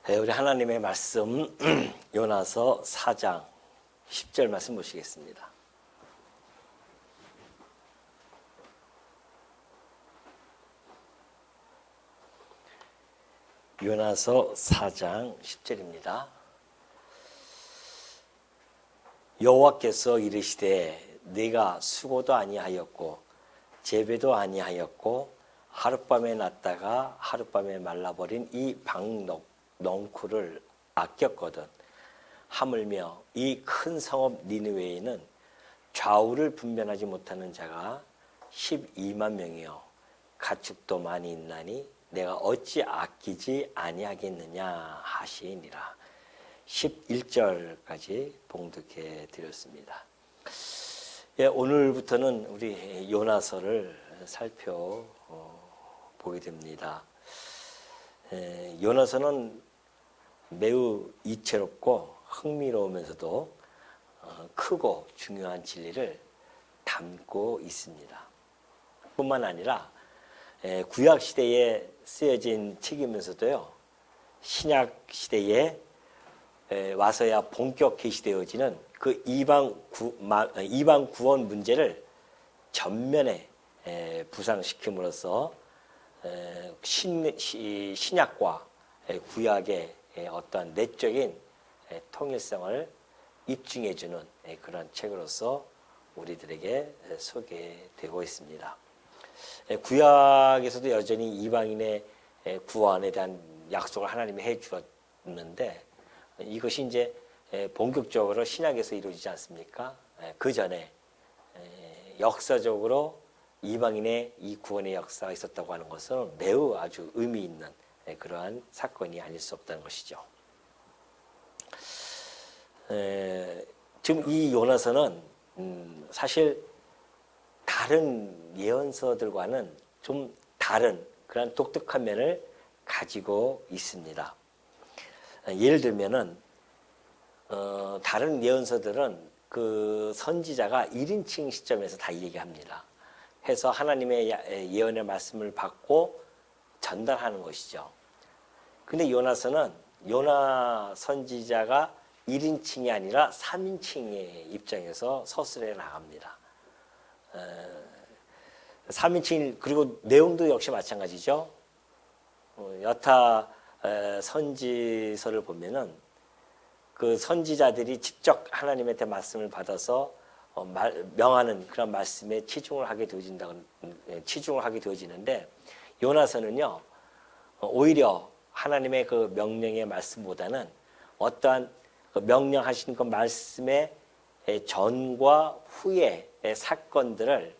우리 하나님의 말씀 요나서 4장 10절 말씀 보시겠습니다. 요나서 4장 10절입니다. 여호와께서 이르시되 네가 수고도 아니하였고 재배도 아니하였고 하룻밤에 났다가 하룻밤에 말라버린 이 넝쿨을 아꼈거든. 하물며 이 큰 성읍 니느웨에는 좌우를 분별하지 못하는 자가 12만 명이요 가축도 많이 있나니 내가 어찌 아끼지 아니하겠느냐 하시니라. 11절까지 봉독해 드렸습니다. 오늘부터는 우리 요나서를 살펴보게 됩니다. 요나서는 매우 이채롭고 흥미로우면서도 크고 중요한 진리를 담고 있습니다. 뿐만 아니라 구약 시대에 쓰여진 책이면서도요, 신약 시대에 와서야 본격 계시되어지는 그 이방 구원 문제를 전면에 부상시킴으로써 신약과 구약의 어떠한 내적인 통일성을 입증해주는 그런 책으로서 우리들에게 소개되고 있습니다. 구약에서도 여전히 이방인의 구원에 대한 약속을 하나님이 해주었는데 이것이 이제 본격적으로 신약에서 이루어지지 않습니까? 그 전에 역사적으로 이방인의 이 구원의 역사가 있었다고 하는 것은 매우 아주 의미 있는 그러한 사건이 아닐 수 없다는 것이죠. 지금 이 요나서는 사실 다른 예언서들과는 좀 다른 그런 독특한 면을 가지고 있습니다. 예를 들면은 다른 예언서들은 그 선지자가 1인칭 시점에서 다 얘기합니다. 해서 하나님의 예언의 말씀을 받고 전달하는 것이죠. 근데 요나서는 요나 선지자가 1인칭이 아니라 3인칭의 입장에서 서술해 나갑니다. 3인칭 그리고 내용도 역시 마찬가지죠. 여타 선지서를 보면은 그 선지자들이 직접 하나님한테 말씀을 받아서 명하는 그런 말씀에 치중을 하게 되어지는데 요나서는요 오히려 하나님의 그 명령의 말씀보다는 어떠한 그 명령하신 그 말씀의 전과 후의 사건들을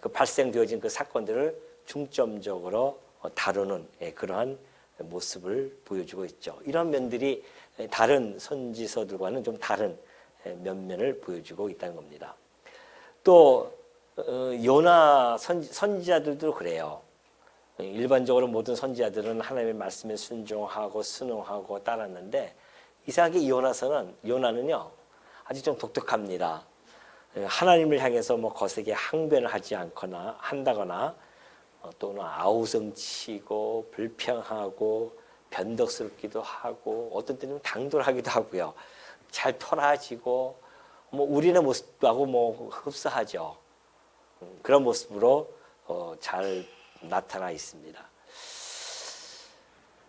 그 발생되어진 그 사건들을 중점적으로 다루는 그러한 모습을 보여주고 있죠. 이런 면들이 다른 선지서들과는 좀 다른 면면을 보여주고 있다는 겁니다. 또 요나 선지자들도 그래요. 일반적으로 모든 선지자들은 하나님의 말씀에 순종하고 순응하고 따랐는데 이상하게 요나는요 아주 좀 독특합니다. 하나님을 향해서 뭐 거세게 항변을 하지 않거나 한다거나 또는 아우성치고 불평하고 변덕스럽기도 하고 어떤 때는 당돌하기도 하고요. 잘 토라지고 뭐 우리의 모습하고 뭐 흡사하죠. 그런 모습으로 잘 나타나 있습니다.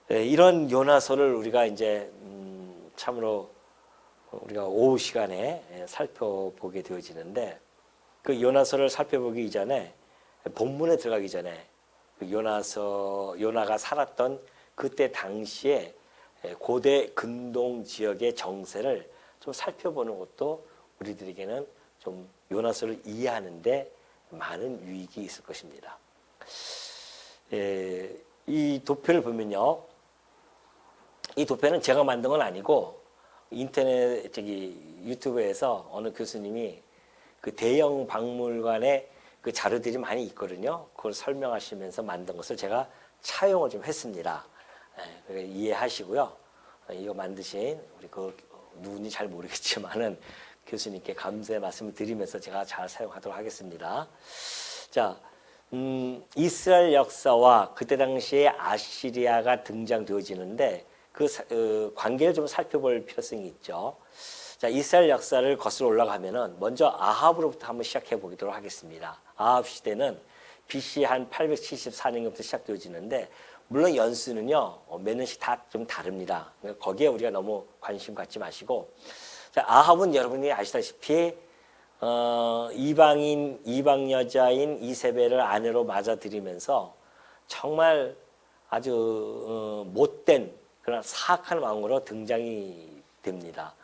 이런 요나서를 우리가 이제 참으로 우리가 오후 시간에 살펴보게 되어지는데 그 요나서를 살펴보기 이전에 본문에 들어가기 전에 그 요나가 살았던 그때 당시에 고대 근동 지역의 정세를 좀 살펴보는 것도 우리들에게는 좀 요나서를 이해하는데 많은 유익이 있을 것입니다. 이 도표를 보면요, 이 도표는 제가 만든 건 아니고 인터넷 유튜브에서 어느 교수님이 그 대형 박물관에 그 자료들이 많이 있거든요. 그걸 설명하시면서 만든 것을 제가 차용을 좀 했습니다. 이해하시고요. 이거 만드신 우리 그 누군지 잘 모르겠지만은 교수님께 감사의 말씀을 드리면서 제가 잘 사용하도록 하겠습니다. 자, 이스라엘 역사와 그때 당시에 아시리아가 등장되어지는데 관계를 좀 살펴볼 필요성이 있죠. 자, 이스라엘 역사를 거슬러 올라가면은 먼저 아합으로부터 한번 시작해 보도록 하겠습니다. 아합 시대는 BC 한 874년부터 시작되어지는데 물론 연수는요 몇 년씩 다 좀 다릅니다. 거기에 우리가 너무 관심 갖지 마시고, 자, 아합은 여러분이 아시다시피 이방 여자인 이세벨을 아내로 맞아들이면서 정말 아주 못된 그런 사악한 왕으로 등장이 됩니다.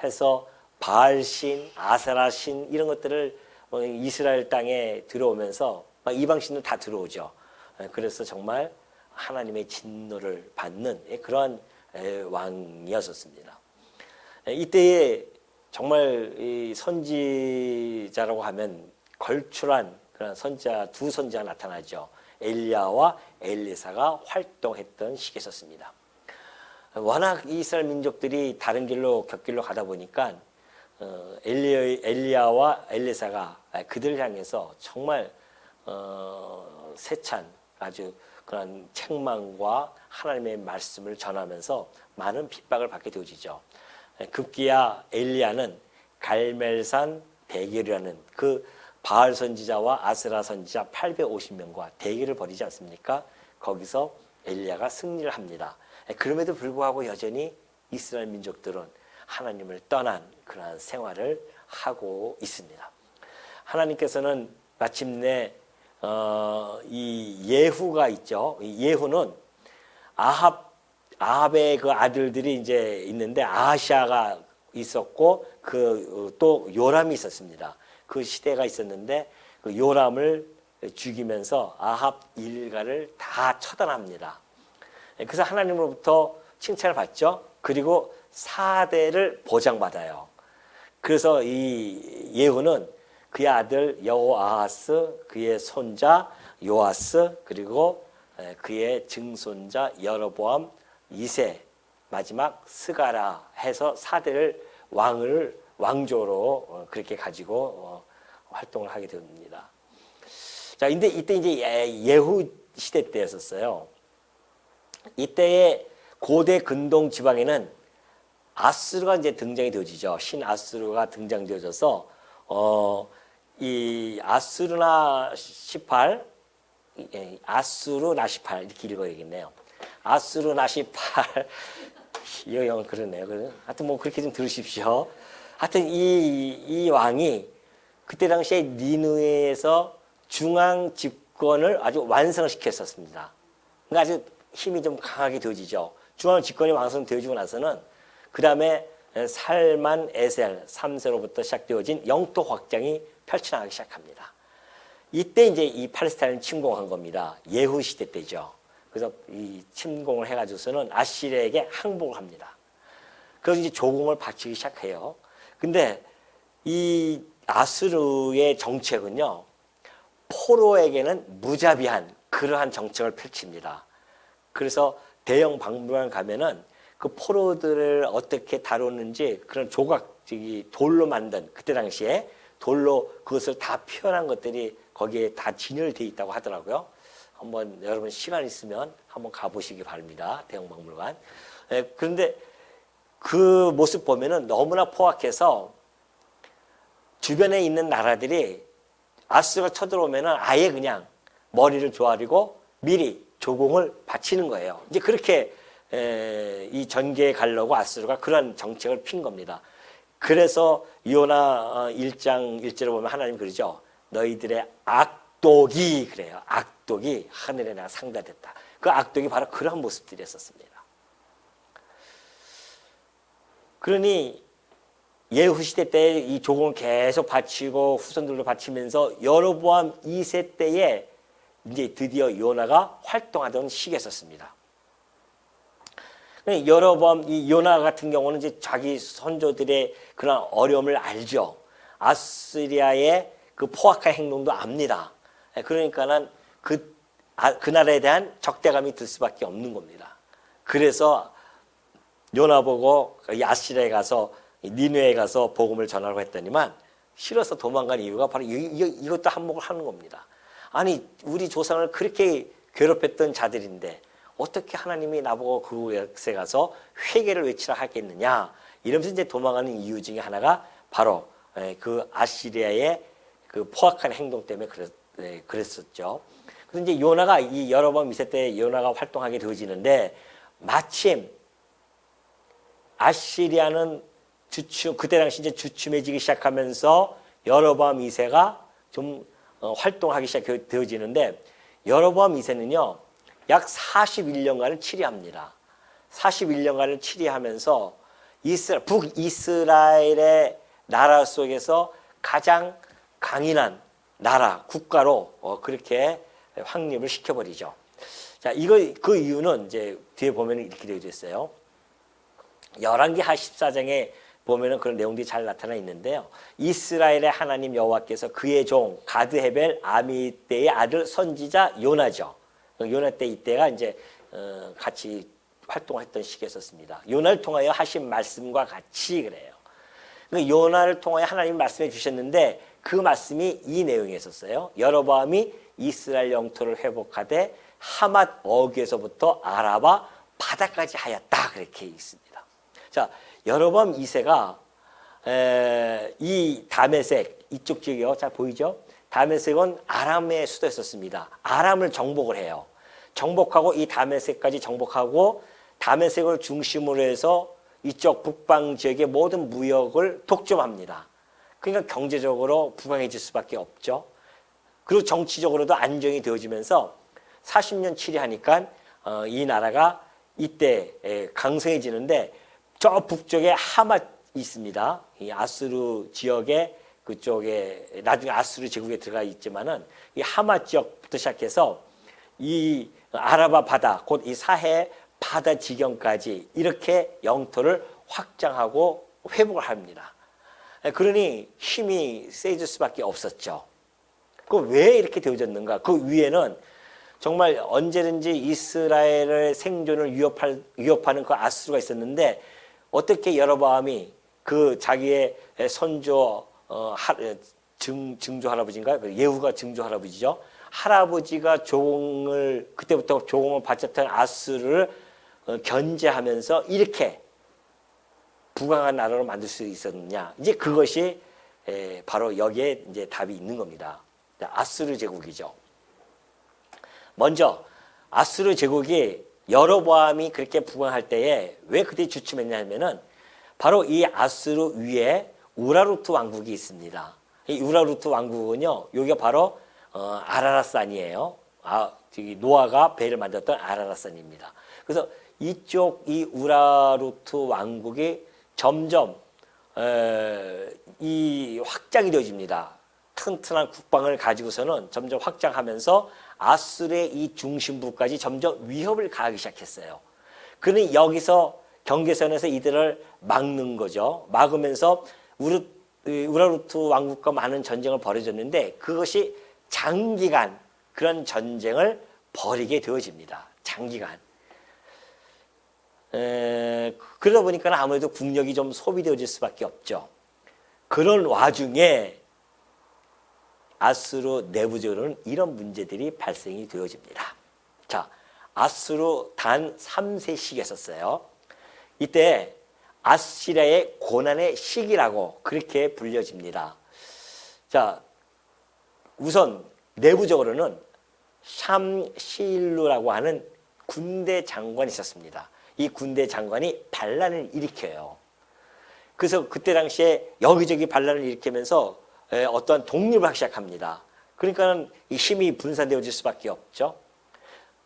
해서 바알신, 아세라신 이런 것들을 이스라엘 땅에 들어오면서 이방신도 다 들어오죠. 그래서 정말 하나님의 진노를 받는 그런 왕이었었습니다. 이때에 정말 이 선지자라고 하면 걸출한 그런 선지자, 두 선지자가 나타나죠. 엘리야와 엘리사가 활동했던 시기였습니다. 워낙 이스라엘 민족들이 다른 길로 곁길로 가다 보니까 엘리야와 엘리사가 그들을 향해서 정말 세찬 아주 그런 책망과 하나님의 말씀을 전하면서 많은 핍박을 받게 되어지죠. 급기야 엘리야는 갈멜산 대결이라는 그 바알 선지자와 아스라 선지자 850명과 대결을 벌이지 않습니까? 거기서 엘리야가 승리를 합니다. 그럼에도 불구하고 여전히 이스라엘 민족들은 하나님을 떠난 그러한 생활을 하고 있습니다. 하나님께서는 마침내 이 예후가 있죠. 이 예후는 아합의 그 아들들이 이제 있는데 아하시아가 있었고 그 또 요람이 있었습니다. 그 시대가 있었는데 그 요람을 죽이면서 아합 일가를 다 처단합니다. 그래서 하나님으로부터 칭찬을 받죠. 그리고 4대를 보장받아요. 그래서 이 예후는 그의 아들 여호아하스, 그의 손자 요아스, 그리고 그의 증손자 여로보암 2세, 마지막 스가라 해서 4대를 왕조로 그렇게 가지고 활동을 하게 됩니다. 자, 근데 이때 이제 예후 시대 때였었어요. 이때의 고대 근동 지방에는 아수르가 이제 등장이 되어지죠. 신 아수르가 등장되어져서 이 아수르나 18, 아수르나 18 이렇게 읽어야겠네요. 아수르나 18 이거 영어 그러네요. 하여튼 뭐 그렇게 좀 들으십시오. 하여튼 이 왕이 그때 당시에 니느웨에서 중앙 집권을 아주 완성을 시켰었습니다. 그러니까 아주 힘이 좀 강하게 되어지죠. 중앙 집권이 완성되어지고 나서는 그 다음에 살만 에셀 3세로부터 시작되어진 영토 확장이 펼쳐나가기 시작합니다. 이때 이제 이 팔레스타인을 침공한 겁니다. 예후 시대 때죠. 그래서 이 침공을 해가지고서는 아시리아에게 항복을 합니다. 그래서 이제 조공을 바치기 시작해요. 근데 이 아수르의 정책은요, 포로에게는 무자비한 그러한 정책을 펼칩니다. 그래서 대형 박물관 가면은 그 포로들을 어떻게 다루는지 그런 조각, 돌로 만든, 그때 당시에 돌로 그것을 다 표현한 것들이 거기에 다 진열되어 있다고 하더라고요. 한번 여러분 시간 있으면 한번 가보시기 바랍니다. 대형 박물관. 그런데 그 모습 보면은 너무나 포악해서 주변에 있는 나라들이 아수르가 쳐들어오면은 아예 그냥 머리를 조아리고 미리 조공을 바치는 거예요. 이제 그렇게 이 전개에 가려고 아수르가 그런 정책을 핀 겁니다. 그래서 요나 1장 1절에 보면 하나님 그러죠. 너희들의 악독이, 그래요. 악독이 하늘에 내가 상달됐다. 그 악독이 바로 그런 모습들이었었습니다. 그러니 예후 시대 때 이 조공을 계속 바치고 후손들로 바치면서 여로보암 2세 때에 이제 드디어 요나가 활동하던 시기였었습니다. 여로보암 이 요나 같은 경우는 이제 자기 선조들의 그런 어려움을 알죠. 아시리아의 그 포악한 행동도 압니다. 그러니까는 그 나라에 대한 적대감이 들 수밖에 없는 겁니다. 그래서 요나 보고 아시리아에 가서 니느웨에 가서 복음을 전하라고 했더니만 싫어서 도망간 이유가 바로 이것도 한몫을 하는 겁니다. 아니 우리 조상을 그렇게 괴롭혔던 자들인데 어떻게 하나님이 나보고 그곳에 가서 회개를 외치라 하겠느냐 이러면서 이제 도망가는 이유 중에 하나가 바로 그 아시리아의 그 포악한 행동 때문에 그랬었죠. 그래서 이제 요나가 이 여로보암 2세 때 요나가 활동하게 되어지는데 마침 아시리아는 그때 당시 이제 주춤해지기 시작하면서 여로보암 2세가 좀 활동하기 시작되어지는데 여로보암 2세는요 약 41년간을 치리합니다. 41년간을 치리하면서 북이스라엘의 나라 속에서 가장 강인한 나라 국가로 그렇게 확립을 시켜버리죠. 자, 그 이유는 이제 뒤에 보면 이렇게 되어 있어요. 열왕기하 14장에 보면은 그런 내용들이 잘 나타나 있는데요. 이스라엘의 하나님 여호와께서 그의 종 가드헤벨 아미떼의 아들 선지자 요나죠. 요나 때 이때가 이제 같이 활동했던 시기였었습니다. 요나를 통하여 하신 말씀과 같이 그래요. 요나를 통하여 하나님 말씀해 주셨는데 그 말씀이 이 내용에 있었어요. 여로보암이 이스라엘 영토를 회복하되 하맛 어귀에서부터 아라바 바다까지 하였다 그렇게 있습니다. 자, 여로보암 2세가 이 다메섹 이쪽 지역이요. 잘 보이죠? 다메섹은 아람의 수도였었습니다. 아람을 정복을 해요. 정복하고 이 다메섹까지 정복하고 다메섹을 중심으로 해서 이쪽 북방 지역의 모든 무역을 독점합니다. 그러니까 경제적으로 부강해질 수밖에 없죠. 그리고 정치적으로도 안정이 되어지면서 40년 치리하니까 이 나라가 이때 강성해지는데 저 북쪽에 하맛이 있습니다. 이 아수르 지역에 그쪽에 나중에 아수르 제국에 들어가 있지만은 이 하맛 지역부터 시작해서 이 아라바 바다 곧 이 사해 바다 지경까지 이렇게 영토를 확장하고 회복을 합니다. 그러니 힘이 세질 수밖에 없었죠. 그 왜 이렇게 되어졌는가? 그 위에는 정말 언제든지 이스라엘의 생존을 위협하는 그 아수르가 있었는데 어떻게 여로보암이 그 자기의 선조 증조 할아버지인가요? 예후가 증조 할아버지죠. 할아버지가 그때부터 조공을 바쳤던 아수르를 견제하면서 이렇게 부강한 나라로 만들 수 있었느냐? 이제 그것이 바로 여기에 이제 답이 있는 겁니다. 아수르 제국이죠. 먼저 아수르 제국이 여로보암이 그렇게 부강할 때에 왜 그때 주춤했냐면은 바로 이 아수르 위에 우라루트 왕국이 있습니다. 이 우라루트 왕국은요, 여기가 바로 아라라산이에요. 노아가 배를 만들었던 아라라산입니다. 그래서 이쪽 이 우라루트 왕국이 점점 이 확장이 되어집니다. 튼튼한 국방을 가지고서는 점점 확장하면서 아수르의 이 중심부까지 점점 위협을 가하기 시작했어요. 그러니 여기서 경계선에서 이들을 막는 거죠. 막으면서 우라루트 왕국과 많은 전쟁을 벌여졌는데 그것이 장기간 그런 전쟁을 벌이게 되어집니다. 장기간. 그러다 보니까 아무래도 국력이 좀 소비되어질 수밖에 없죠. 그런 와중에 아수르 내부적으로는 이런 문제들이 발생이 되어집니다. 자, 아수르 단 3세시기가 있었어요. 이때 아시리아의 고난의 시기라고 그렇게 불려집니다. 자, 우선 내부적으로는 샴시일루라고 하는 군대 장관이 있었습니다. 이 군대 장관이 반란을 일으켜요. 그래서 그때 당시에 여기저기 반란을 일으키면서 어떠한 독립을 하기 시작합니다. 그러니까는 이 힘이 분산되어질 수밖에 없죠.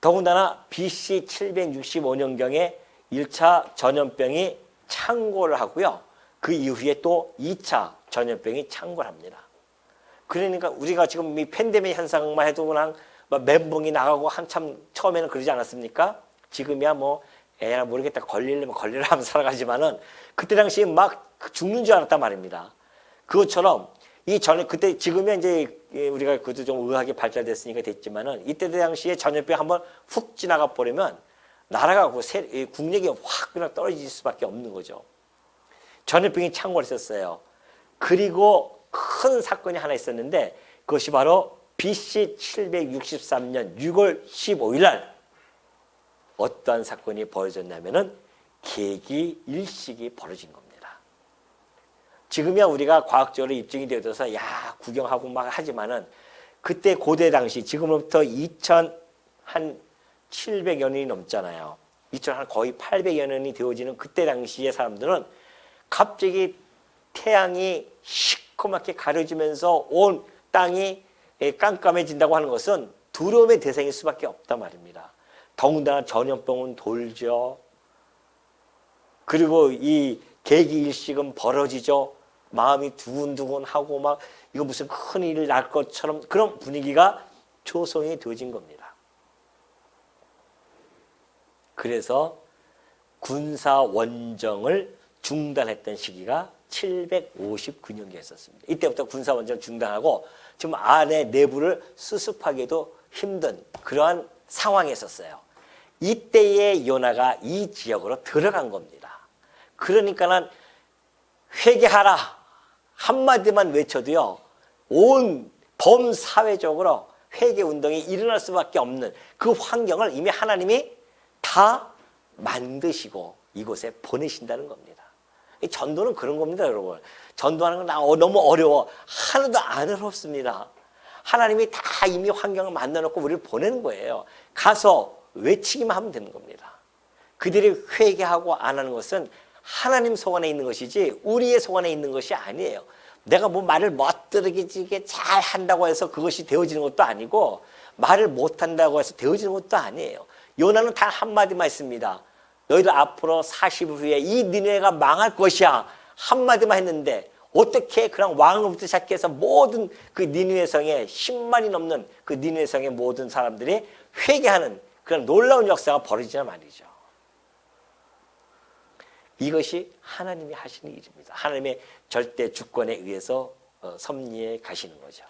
더군다나 BC 765년경에 1차 전염병이 창궐을 하고요. 그 이후에 또 2차 전염병이 창궐을 합니다. 그러니까 우리가 지금 이 팬데믹 현상만 해도 그냥 멘붕이 나가고 한참 처음에는 그러지 않았습니까? 지금이야 뭐 에라 모르겠다 걸리려면 걸리라 하면서 살아가지만은 그때 당시에 막 죽는 줄 알았단 말입니다. 그것처럼 그때 지금은 이제 우리가 그것도 좀 의학이 발달됐으니까 됐지만은 이때 당시에 전염병 한번 훅 지나가 버리면 나라가 국력이 확 그냥 떨어질 수밖에 없는 거죠. 전염병이 창궐했었어요. 그리고 큰 사건이 하나 있었는데 그것이 바로 BC 763년 6월 15일 날 어떠한 사건이 벌어졌냐면은 계기일식이 벌어진 겁니다. 지금이야 우리가 과학적으로 입증이 되어서 야 구경하고 막 하지만은 그때 고대 당시 지금으로부터 2700여 년이 넘잖아요. 2000 거의 800여 년이 되어지는 그때 당시의 사람들은 갑자기 태양이 시커멓게 가려지면서 온 땅이 깜깜해진다고 하는 것은 두려움의 대상일 수밖에 없단 말입니다. 더군다나 전염병은 돌죠. 그리고 이 계기일식은 벌어지죠. 마음이 두근두근하고 막 이거 무슨 큰일 날 것처럼 그런 분위기가 조성이 되어진 겁니다. 그래서 군사 원정을 중단했던 시기가 759년기였었습니다. 이때부터 군사 원정 중단하고 지금 안에 내부를 수습하기도 힘든 그러한 상황에 있었어요. 이때의 요나가 이 지역으로 들어간 겁니다. 그러니까는 회개하라 한마디만 외쳐도요 온 범사회적으로 회개 운동이 일어날 수밖에 없는 그 환경을 이미 하나님이 다 만드시고 이곳에 보내신다는 겁니다. 전도는 그런 겁니다, 여러분. 전도하는 건 너무 어려워. 하나도 안 어렵습니다. 하나님이 다 이미 환경을 만들어놓고 우리를 보내는 거예요. 가서 외치기만 하면 되는 겁니다. 그들이 회개하고 안 하는 것은 하나님 소관에 있는 것이지 우리의 소관에 있는 것이 아니에요. 내가 뭐 말을 멋들게 잘 한다고 해서 그것이 되어지는 것도 아니고 말을 못한다고 해서 되어지는 것도 아니에요. 요나는 단 한마디만 했습니다. 너희들 앞으로 40일 후에 이 니느웨가 망할 것이야. 한마디만 했는데 어떻게 그냥 왕으로부터 시작해서 모든 그 니느웨 성에 10만이 넘는 그 니느웨 성의 모든 사람들이 회개하는 그런 놀라운 역사가 벌어지냐 말이죠. 이것이 하나님이 하시는 일입니다. 하나님의 절대 주권에 의해서 섭리해 가시는 거죠.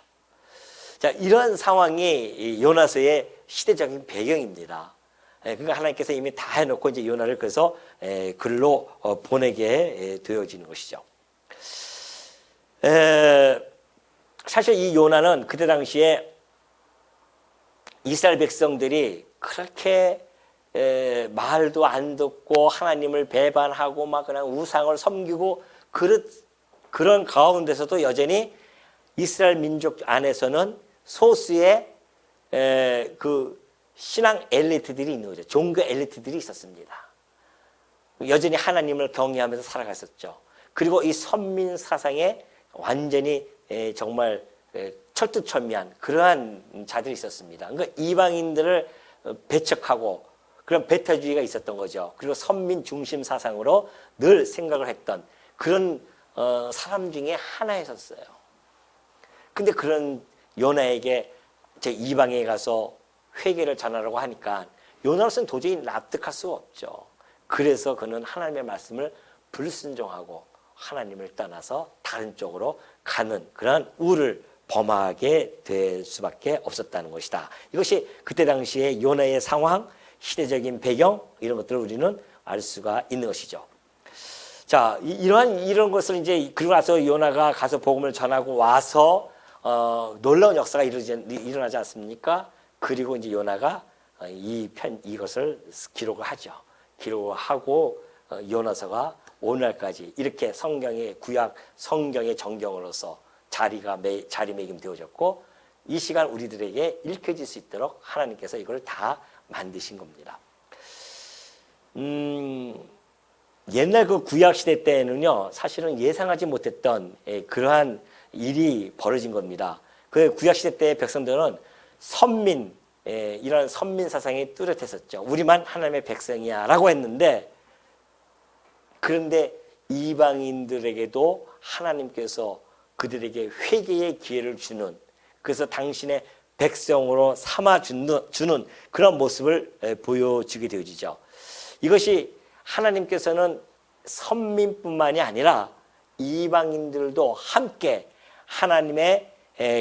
자, 이런 상황이 요나서의 시대적인 배경입니다. 그러니까 하나님께서 이미 다 해놓고 이제 요나를 그래서 글로 보내게 되어지는 것이죠. 사실 이 요나는 그때 당시에 이스라엘 백성들이 그렇게 말도 안 듣고 하나님을 배반하고 막 그냥 우상을 섬기고 그런 가운데서도 여전히 이스라엘 민족 안에서는 소수의 그 신앙 엘리트들이 있는 거죠. 종교 엘리트들이 있었습니다. 여전히 하나님을 경외하면서 살아갔었죠. 그리고 이 선민 사상에 완전히 정말 철두철미한 그러한 자들이 있었습니다. 그러니까 이방인들을 배척하고 그런 배타주의가 있었던 거죠. 그리고 선민 중심 사상으로 늘 생각을 했던 그런 사람 중에 하나였었어요. 근데 그런 요나에게 제 이방에 가서 회개를 전하라고 하니까 요나로서는 도저히 납득할 수가 없죠. 그래서 그는 하나님의 말씀을 불순종하고 하나님을 떠나서 다른 쪽으로 가는 그런 우를 범하게 될 수밖에 없었다는 것이다. 이것이 그때 당시의 요나의 상황, 시대적인 배경 이런 것들을 우리는 알 수가 있는 것이죠. 자, 이런 것을 이제 그러고 나서 요나가 가서 복음을 전하고 와서 놀라운 역사가 일어나지 않습니까? 그리고 이제 요나가 이것을 기록을 하죠. 기록을 하고 요나서가 오늘날까지 이렇게 성경의 구약 성경의 정경으로서 자리매김되어졌고 이 시간 우리들에게 읽혀질 수 있도록 하나님께서 이걸 다 만드신 겁니다. 옛날 그 구약 시대 때는요, 사실은 예상하지 못했던 그러한 일이 벌어진 겁니다. 그 구약 시대 때 백성들은 이런 선민 사상이 뚜렷했었죠. 우리만 하나님의 백성이야라고 했는데, 그런데 이방인들에게도 하나님께서 그들에게 회개의 기회를 주는, 그래서 당신의 백성으로 삼아주는 그런 모습을 보여주게 되어지죠. 이것이 하나님께서는 선민뿐만이 아니라 이방인들도 함께 하나님의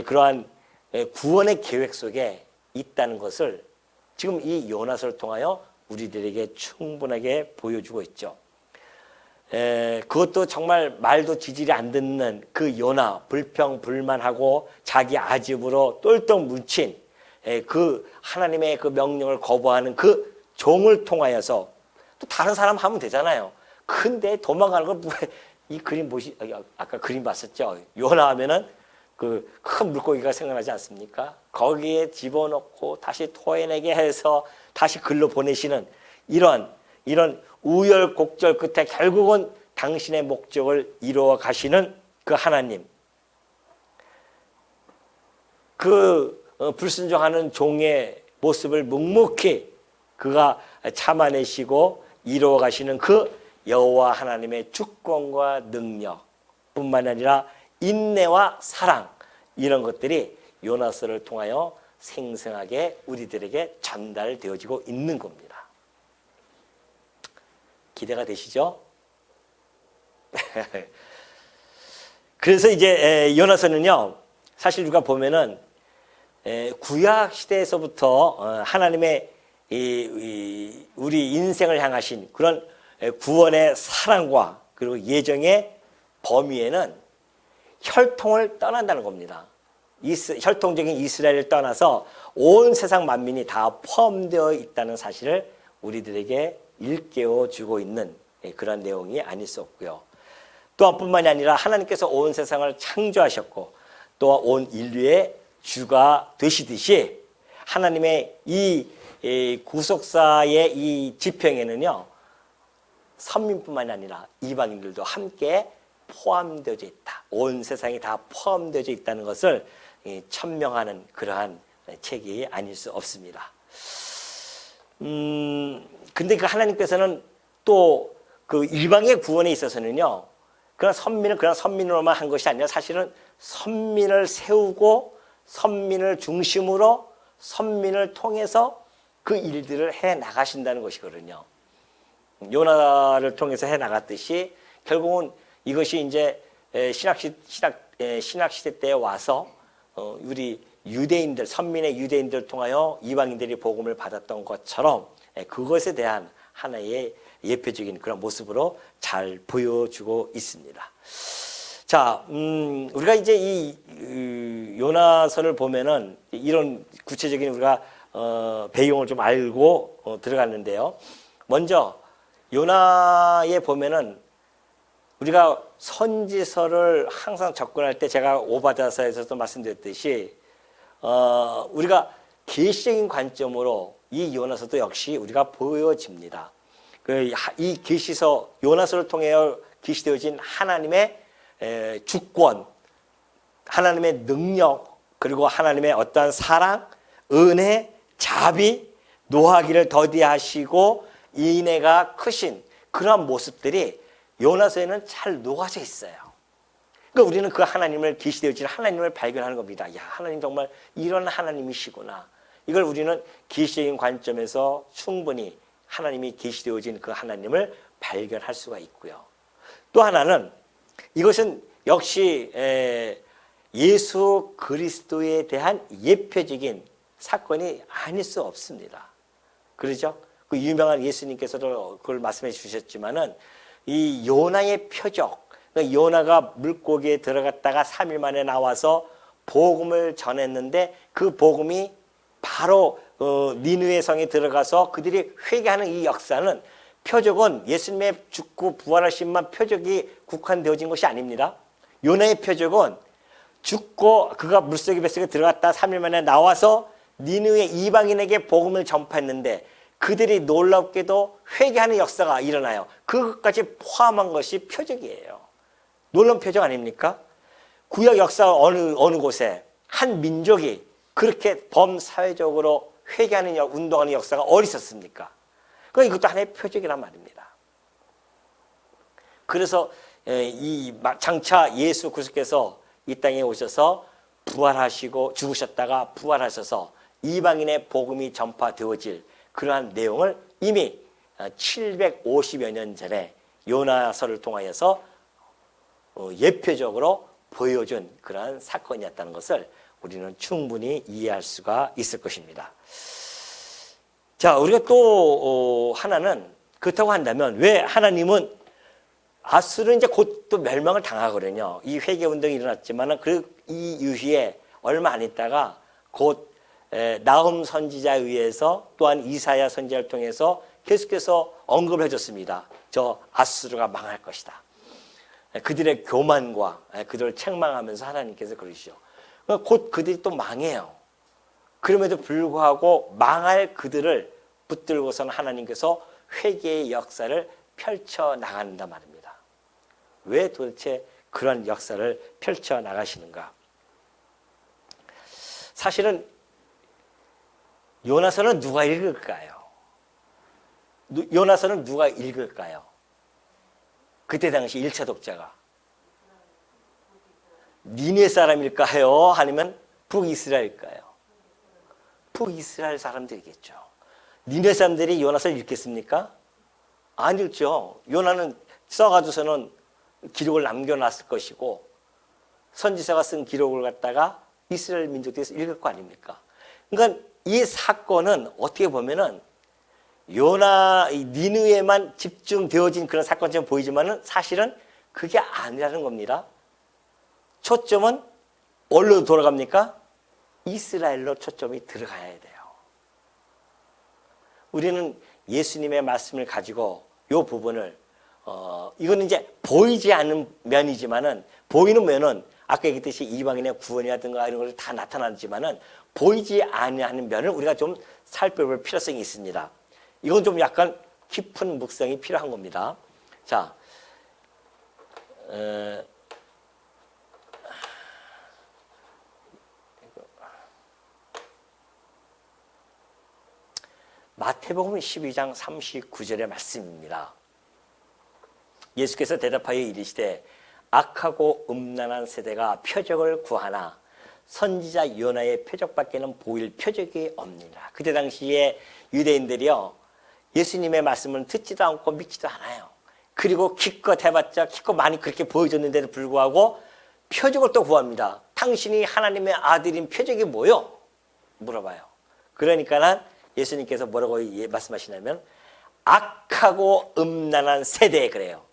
그러한 구원의 계획 속에 있다는 것을 지금 이 요나서를 통하여 우리들에게 충분하게 보여주고 있죠. 그것도 정말 말도 지질이 안 듣는 그 요나, 불평불만하고 자기 아집으로 똘똘 뭉친 그 하나님의 그 명령을 거부하는 그 종을 통하여서 또 다른 사람 하면 되잖아요. 근데 도망가는 걸 이 그림 보시 아까 그림 봤었죠? 요나 하면은 그 큰 물고기가 생각나지 않습니까? 거기에 집어넣고 다시 토해내게 해서 다시 글로 보내시는 이런 우열곡절 끝에 결국은 당신의 목적을 이루어 가시는 그 하나님. 그 불순종하는 종의 모습을 묵묵히 그가 참아내시고 이루어 가시는 그 여호와 하나님의 주권과 능력 뿐만 아니라 인내와 사랑, 이런 것들이 요나서를 통하여 생생하게 우리들에게 전달되어지고 있는 겁니다. 기대가 되시죠? 그래서 이제 요나서는요, 사실 우리가 보면은 구약 시대에서부터 하나님의 우리 인생을 향하신 그런 구원의 사랑과 그리고 예정의 범위에는 혈통을 떠난다는 겁니다. 혈통적인 이스라엘을 떠나서 온 세상 만민이 다 포함되어 있다는 사실을 우리들에게 일깨워 주고 있는 그런 내용이 아닐 수 없고요. 또한 뿐만이 아니라 하나님께서 온 세상을 창조하셨고 또 온 인류의 주가 되시듯이 하나님의 이 구속사의 이 지평에는요, 선민뿐만이 아니라 이방인들도 함께 포함되어져 있다. 온 세상이 다 포함되어져 있다는 것을 천명하는 그러한 책이 아닐 수 없습니다. 근데 그 하나님께서는 또 그 일방의 구원에 있어서는요, 그런 선민을 그냥 선민으로만 한 것이 아니라 사실은 선민을 세우고 선민을 중심으로 선민을 통해서 그 일들을 해 나가신다는 것이거든요. 요나를 통해서 해 나갔듯이 결국은 이것이 이제 신학시대 때에 와서 우리 유대인들, 선민의 유대인들을 통하여 이방인들이 복음을 받았던 것처럼 그것에 대한 하나의 예표적인 그런 모습으로 잘 보여주고 있습니다. 자, 우리가 이제 이 요나서를 보면은 이런 구체적인 우리가 배경을 좀 알고 들어갔는데요. 먼저 요나에 보면은 우리가 선지서를 항상 접근할 때 제가 오바다서에서도 말씀드렸듯이 우리가 계시적인 관점으로 이 요나서도 역시 우리가 보여집니다. 이 계시서 요나서를 통해 계시되어진 하나님의 주권, 하나님의 능력, 그리고 하나님의 어떠한 사랑, 은혜, 자비, 노하기를 더디하시고 인애가 크신 그런 모습들이 요나서에는 잘 녹아져 있어요. 그러니까 우리는 그 하나님을 계시되어진 하나님을 발견하는 겁니다. 야, 하나님 정말 이런 하나님이시구나. 이걸 우리는 계시적인 관점에서 충분히 하나님이 계시되어진 그 하나님을 발견할 수가 있고요. 또 하나는 이것은 역시 예수 그리스도에 대한 예표적인 사건이 아닐 수 없습니다. 그렇죠? 그 유명한 예수님께서도 그걸 말씀해 주셨지만은 이 요나의 표적, 그러니까 요나가 물고기에 들어갔다가 3일 만에 나와서 복음을 전했는데 그 복음이 바로 니느웨 성에 들어가서 그들이 회개하는 이 역사는 표적은 예수님의 죽고 부활하심만 표적이 국한되어진 것이 아닙니다. 요나의 표적은 죽고 그가 물속에 뱃속에 들어갔다 3일 만에 나와서 니느웨 이방인에게 복음을 전파했는데 그들이 놀랍게도 회개하는 역사가 일어나요. 그것까지 포함한 것이 표적이에요. 놀라운 표적 아닙니까? 구약 역사 어느 곳에 한 민족이 그렇게 범사회적으로 회개하는 운동하는 역사가 어디 있었습니까? 그러니까 이것도 하나의 표적이란 말입니다. 그래서 이 장차 예수 그리스도께서 이 땅에 오셔서 부활하시고 죽으셨다가 부활하셔서 이방인의 복음이 전파되어질 그러한 내용을 이미 750여 년 전에 요나서를 통하여서 예표적으로 보여준 그러한 사건이었다는 것을 우리는 충분히 이해할 수가 있을 것입니다. 자, 우리가 또 하나는 그렇다고 한다면 왜 하나님은 아수르는 이제 곧 또 멸망을 당하거든요. 이 회개 운동이 일어났지만은 이 이후에 얼마 안 있다가 곧 나훔 선지자에 의해서 또한 이사야 선지자를 통해서 계속해서 언급을 해줬습니다. 저 아수르가 망할 것이다. 그들의 교만과 그들을 책망하면서 하나님께서 그러시죠. 곧 그들이 또 망해요. 그럼에도 불구하고 망할 그들을 붙들고서는 하나님께서 회개의 역사를 펼쳐나간단 말입니다. 왜 도대체 그런 역사를 펼쳐나가시는가? 사실은 요나서는 누가 읽을까요? 요나서는 누가 읽을까요? 그때 당시 1차 독자가 니네 사람일까요? 아니면 북이스라엘일까요? 북이스라엘 사람들이겠죠. 니네 사람들이 요나서를 읽겠습니까? 안 읽죠. 요나는 써가지고서는 기록을 남겨놨을 것이고 선지자가 쓴 기록을 갖다가 이스라엘 민족에서 읽을 거 아닙니까? 그러니까 이 사건은 어떻게 보면은 니느웨만 집중되어진 그런 사건처럼 보이지만은 사실은 그게 아니라는 겁니다. 초점은 어디로 돌아갑니까? 이스라엘로 초점이 들어가야 돼요. 우리는 예수님의 말씀을 가지고 이 부분을 이거는 이제 보이지 않는 면이지만은 보이는 면은 아까 얘기했듯이 이방인의 구원이라든가 이런 것이 다 나타나지만은 보이지 않는 면을 우리가 좀 살펴볼 필요성이 있습니다. 이건 좀 약간 깊은 묵상이 필요한 겁니다. 자, 마태복음 12장 39절의 말씀입니다. 예수께서 대답하여 이르시되 악하고 음란한 세대가 표적을 구하나 선지자 요나의 표적밖에는 보일 표적이 없느니라. 그때 당시에 유대인들이요 예수님의 말씀을 듣지도 않고 믿지도 않아요. 그리고 기껏 해봤자 기껏 많이 그렇게 보여줬는데도 불구하고 표적을 또 구합니다. 당신이 하나님의 아들인 표적이 뭐요? 물어봐요. 그러니까는 예수님께서 뭐라고 말씀하시냐면 악하고 음란한 세대 그래요.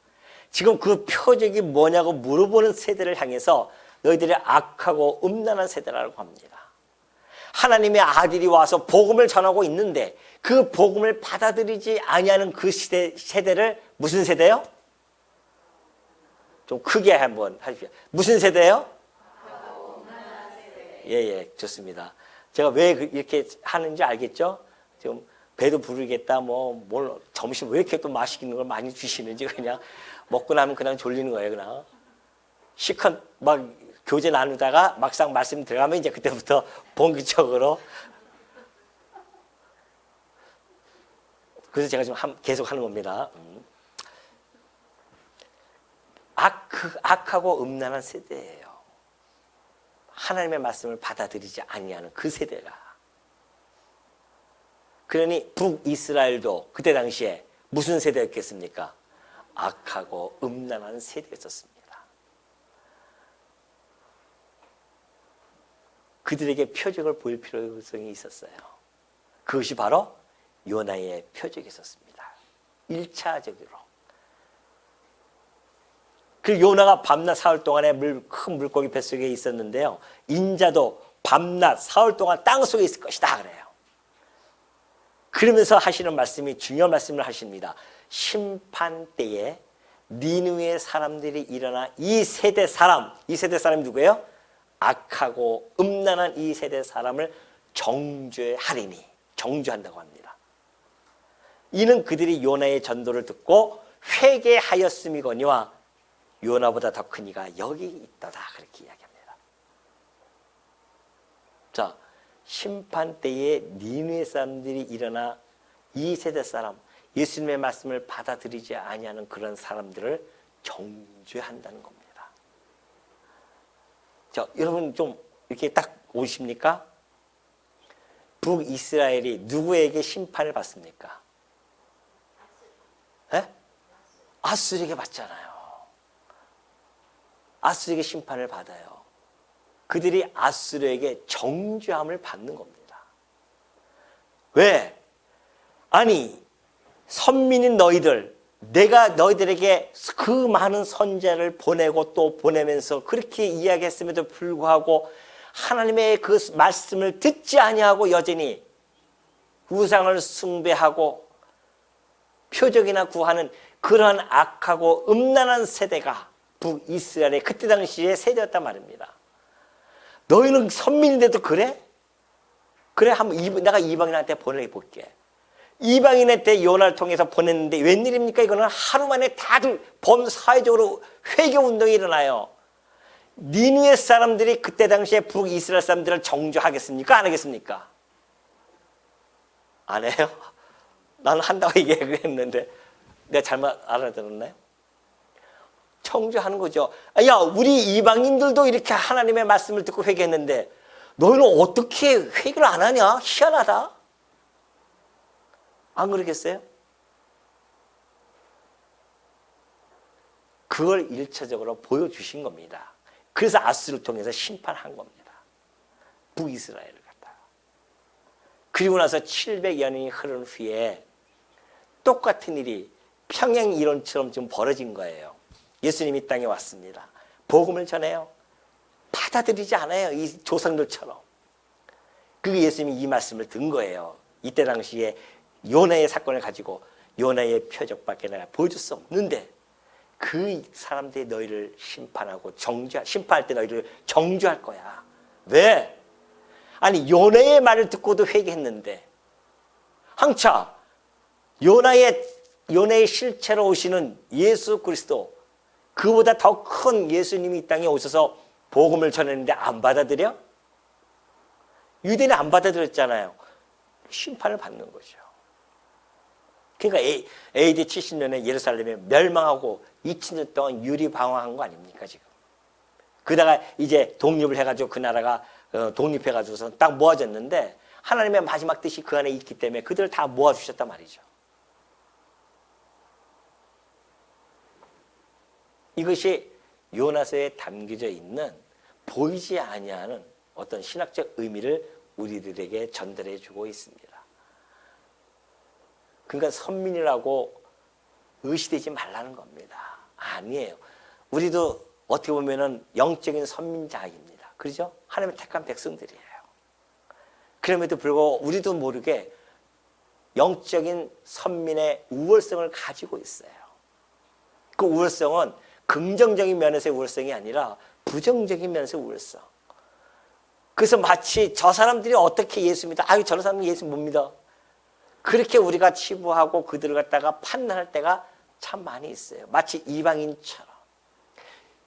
지금 그 표적이 뭐냐고 물어보는 세대를 향해서 너희들이 악하고 음란한 세대라고 합니다. 하나님의 아들이 와서 복음을 전하고 있는데 그 복음을 받아들이지 아니하는 그 세대를 무슨 세대요? 좀 크게 한번 하십시오. 무슨 세대요? 예, 좋습니다. 제가 왜 이렇게 하는지 알겠죠? 지금 배도 부르겠다, 뭘 점심 왜 이렇게 또 맛있는 걸 많이 주시는지 그냥 먹고 나면 그냥 졸리는 거예요, 그냥. 실컷 막 교제 나누다가 막상 말씀 들어가면 이제 그때부터 본격적으로. 그래서 제가 지금 계속 하는 겁니다. 악하고 음란한 세대예요. 하나님의 말씀을 받아들이지 아니하는 그 세대가. 그러니 북이스라엘도 그때 당시에 무슨 세대였겠습니까? 악하고 음란한 세대였었습니다. 그들에게 표적을 보일 필요성이 있었어요. 그것이 바로 요나의 표적이었습니다. 1차적으로. 그 요나가 밤낮 사흘 동안에 큰 물고기 뱃속에 있었는데요. 인자도 밤낮 사흘 동안 땅속에 있을 것이다 그래요. 그러면서 하시는 말씀이 중요한 말씀을 하십니다. 심판 때에 니느웨 사람들이 일어나 이 세대 사람이 누구예요? 악하고 음란한 이 세대 사람을 정죄하리니, 정죄한다고 합니다. 이는 그들이 요나의 전도를 듣고 회개하였음이거니와 요나보다 더 큰 이가 여기 있다다 그렇게 이야기합니다. 자, 심판 때에 니느웨 사람들이 일어나 이 세대 사람, 예수님의 말씀을 받아들이지 아니하는 그런 사람들을 정죄한다는 겁니다. 자, 여러분 좀 이렇게 딱 오십니까? 북이스라엘이 누구에게 심판을 받습니까? 아수르에게 받잖아요. 아수르에게 심판을 받아요. 그들이 아수르에게 정죄함을 받는 겁니다. 왜? 아니, 선민인 너희들, 내가 너희들에게 그 많은 선자를 보내고 또 보내면서 그렇게 이야기했음에도 불구하고 하나님의 그 말씀을 듣지 아니하고 여전히 우상을 숭배하고 표적이나 구하는 그러한 악하고 음란한 세대가 북이스라엘의 그때 당시의 세대였단 말입니다. 너희는 선민인데도 그래? 그래, 한번 내가 이방인한테 보내볼게. 이방인한테 요나를 통해서 보냈는데 웬일입니까? 이거는 하루 만에 다들 범사회적으로 회개운동이 일어나요. 니느웨 사람들이 그때 당시에 북이스라엘 사람들을 정죄하겠습니까? 안 하겠습니까? 안 해요? 나는 한다고 얘기했는데 내가 잘못 알아들었나요? 정죄하는 거죠. 야, 우리 이방인들도 이렇게 하나님의 말씀을 듣고 회개했는데 너희는 어떻게 회개를 안 하냐? 희한하다. 안 그러겠어요? 그걸 일차적으로 보여주신 겁니다. 그래서 아수를 통해서 심판한 겁니다. 북이스라엘을 갖다가. 그리고 나서 700여 년이 흐른 후에 똑같은 일이 평행 이론처럼 지금 벌어진 거예요. 예수님이 땅에 왔습니다. 복음을 전해요. 받아들이지 않아요. 이 조상들처럼. 그게 예수님이 이 말씀을 든 거예요. 이때 당시에 요나의 사건을 가지고 요나의 표적밖에 내가 보여줄 수 없는데 그 사람들이 너희를 심판하고 심판할 때 너희를 정죄할 거야. 왜? 아니, 요나의 말을 듣고도 회개했는데 항차 요나의 실체로 오시는 예수 그리스도, 그보다 더 큰 예수님이 이 땅에 오셔서 복음을 전했는데 안 받아들여? 유대인은 안 받아들였잖아요. 심판을 받는 거죠. 그러니까 AD 70년에 예루살렘이 멸망하고 2000년 동안 유리방황한 거 아닙니까 지금? 그러다가 이제 독립을 해가지고 그 나라가 독립해가지고서 딱 모아졌는데 하나님의 마지막 뜻이 그 안에 있기 때문에 그들을 다 모아주셨단 말이죠. 이것이 요나서에 담겨져 있는 보이지 아니하는 어떤 신학적 의미를 우리들에게 전달해 주고 있습니다. 그러니까 선민이라고 의시되지 말라는 겁니다. 아니에요. 우리도 어떻게 보면은 영적인 선민자입니다. 그렇죠? 하나님의 택한 백성들이에요. 그럼에도 불구하고 우리도 모르게 영적인 선민의 우월성을 가지고 있어요. 그 우월성은 긍정적인 면에서의 우월성이 아니라 부정적인 면에서의 우월성. 그래서 마치 저 사람들이 어떻게 예수 믿어? 아유, 저 사람은 예수 못 믿어. 그렇게 우리가 치부하고 그들을 갖다가 판단할 때가 참 많이 있어요. 마치 이방인처럼.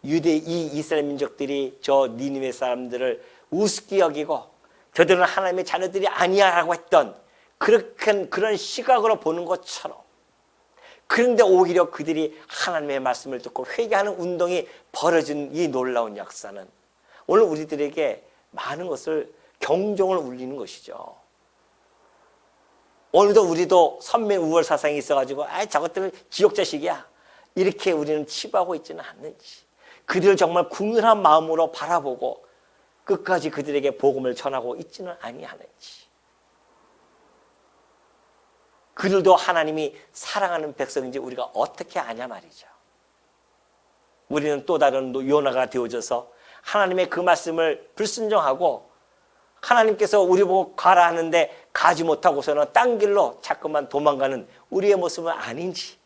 이 이스라엘 민족들이 저 니느웨 사람들을 우습게 여기고 저들은 하나님의 자녀들이 아니야라고 했던 그런 시각으로 보는 것처럼. 그런데 오히려 그들이 하나님의 말씀을 듣고 회개하는 운동이 벌어진 이 놀라운 역사는 오늘 우리들에게 많은 것을 경종을 울리는 것이죠. 오늘도 우리도 선민 우월 사상이 있어가지고 저것들은 지옥 자식이야 이렇게 우리는 치부하고 있지는 않는지, 그들을 정말 궁핍한 마음으로 바라보고 끝까지 그들에게 복음을 전하고 있지는 아니하는지, 그들도 하나님이 사랑하는 백성인지 우리가 어떻게 아냐 말이죠. 우리는 또 다른 요나가 되어져서 하나님의 그 말씀을 불순종하고 하나님께서 우리 보고 가라 하는데 가지 못하고서는 딴 길로 자꾸만 도망가는 우리의 모습은 아닌지,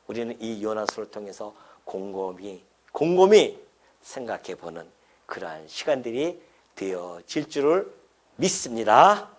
우리는 이 요나서를 통해서 곰곰이 생각해 보는 그러한 시간들이 되어질 줄을 믿습니다.